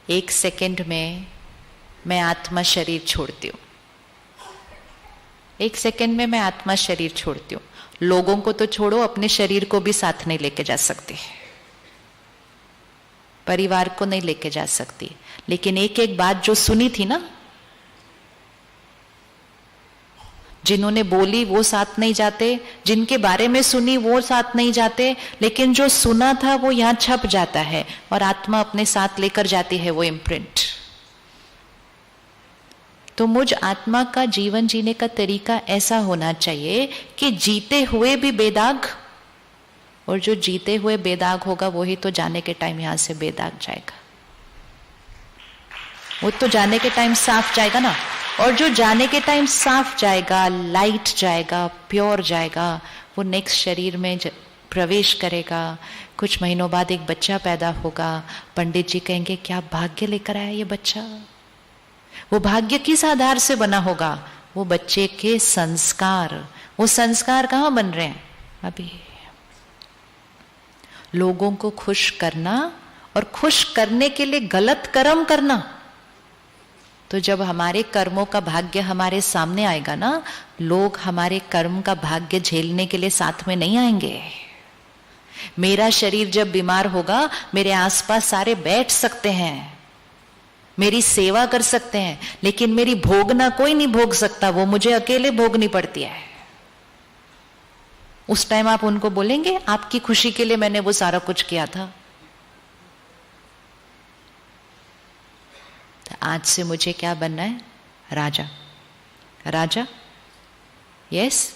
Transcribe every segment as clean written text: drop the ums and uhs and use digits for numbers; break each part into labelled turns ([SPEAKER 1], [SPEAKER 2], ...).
[SPEAKER 1] 1 second में मैं आत्मा शरीर छोड़ती हूँ। 1 सेकंड में मैं आत्मा शरीर छोड़ती हूँ। लोगों को तो छोड़ो, अपने शरीर को भी साथ नहीं लेके जा सकती, परिवार को नहीं लेके जा सकती। लेकिन एक एक बात जो सुनी थी ना, जिन्होंने बोली वो साथ नहीं जाते, जिनके बारे में सुनी वो साथ नहीं जाते, लेकिन जो सुना था वो यहां छप जाता है और आत्मा अपने साथ लेकर जाती है वो इम्प्रिंट। तो मुझ आत्मा का जीवन जीने का तरीका ऐसा होना चाहिए कि जीते हुए भी बेदाग, और जो जीते हुए बेदाग होगा वही तो जाने के टाइम यहां से बेदाग जाएगा, वो तो जाने के टाइम साफ जाएगा ना। और जो जाने के टाइम साफ जाएगा, लाइट जाएगा, प्योर जाएगा, वो नेक्स्ट शरीर में प्रवेश करेगा। कुछ महीनों बाद एक बच्चा पैदा होगा, पंडित जी कहेंगे क्या भाग्य लेकर आया ये बच्चा। वो भाग्य किस आधार से बना होगा? वो बच्चे के संस्कार। वो संस्कार कहाँ बन रहे हैं? अभी लोगों को खुश करना और खुश करने के लिए गलत कर्म करना। तो जब हमारे कर्मों का भाग्य हमारे सामने आएगा ना, लोग हमारे कर्म का भाग्य झेलने के लिए साथ में नहीं आएंगे। मेरा शरीर जब बीमार होगा, मेरे आसपास सारे बैठ सकते हैं, मेरी सेवा कर सकते हैं, लेकिन मेरी भोगना कोई नहीं भोग सकता, वो मुझे अकेले भोगनी पड़ती है। उस टाइम आप उनको बोलेंगे आपकी खुशी के लिए मैंने वो सारा कुछ किया था। आज से मुझे क्या बनना है? राजा। राजा, यस।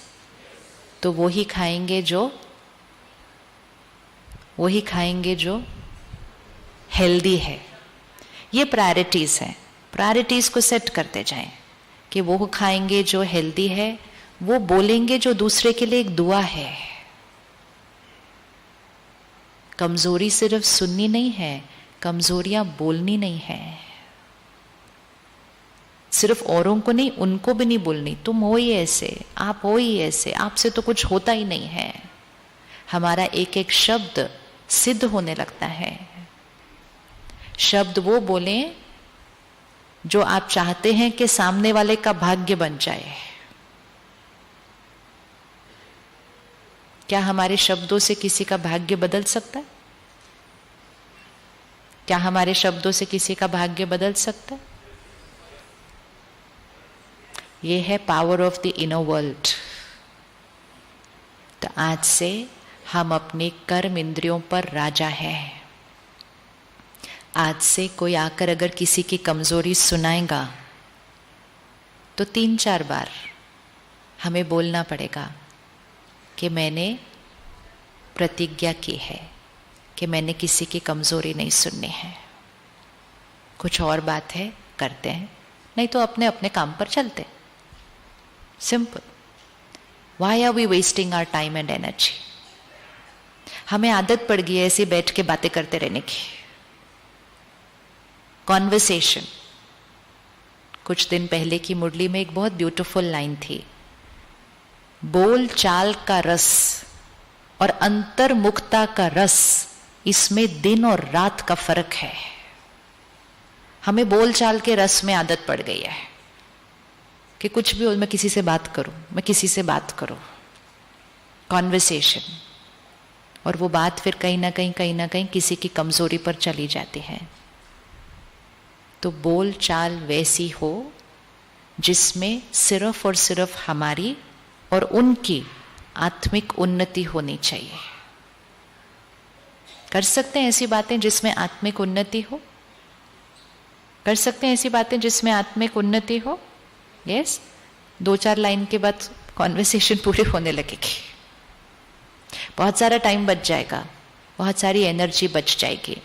[SPEAKER 1] तो वो ही खाएंगे जो हेल्दी है। ये प्रायोरिटीज है, प्रायोरिटीज को सेट करते जाएं कि वो खाएंगे जो हेल्दी है, वो बोलेंगे जो दूसरे के लिए एक दुआ है। कमजोरी सिर्फ सुननी नहीं है, कमजोरियां बोलनी नहीं है। सिर्फ औरों को नहीं, उनको भी नहीं बोलनी, तुम हो ही ऐसे, आप हो ही ऐसे, आपसे तो कुछ होता ही नहीं है। हमारा एक एक शब्द सिद्ध होने लगता है। शब्द वो बोले जो आप चाहते हैं कि सामने वाले का भाग्य बन जाए। क्या हमारे शब्दों से किसी का भाग्य बदल सकता है? क्या हमारे शब्दों से किसी का भाग्य बदल सकता है? ये है power of the inner world. तो आज से हम अपने कर्म इंद्रियों पर राजा हैं। आज से कोई आकर अगर किसी की कमजोरी सुनाएगा तो 3-4 बार हमें बोलना पड़ेगा कि मैंने प्रतिज्ञा की है कि मैंने किसी की कमजोरी नहीं सुननी है। कुछ और बात है करते हैं, नहीं तो अपने अपने काम पर चलते। Simple. Why are we wasting our time and energy? हमें आदत पड़ गई है ऐसे बैठ के बातें करते रहने की। कॉन्वर्सेशन। कुछ दिन पहले की मुरली में एक बहुत ब्यूटीफुल लाइन थी, बोल चाल का रस और अंतर्मुखता का रस, इसमें दिन और रात का फर्क है। हमें बोल चाल के रस में आदत पड़ गई है कि कुछ भी हो, मैं किसी से बात करूं, मैं किसी से बात करूं, कॉन्वर्सेशन। और वो बात फिर कहीं ना कहीं किसी की कमजोरी पर चली जाती है। तो बोल चाल वैसी हो जिसमें सिर्फ और सिर्फ हमारी और उनकी आत्मिक उन्नति होनी चाहिए। कर सकते हैं ऐसी बातें जिसमें आत्मिक उन्नति हो? कर सकते हैं ऐसी बातें जिसमें आत्मिक उन्नति हो? यस। 2-4 लाइन के बाद कॉन्वर्सेशन पूरी होने लगेगी, बहुत सारा टाइम बच जाएगा, बहुत सारी एनर्जी बच जाएगी।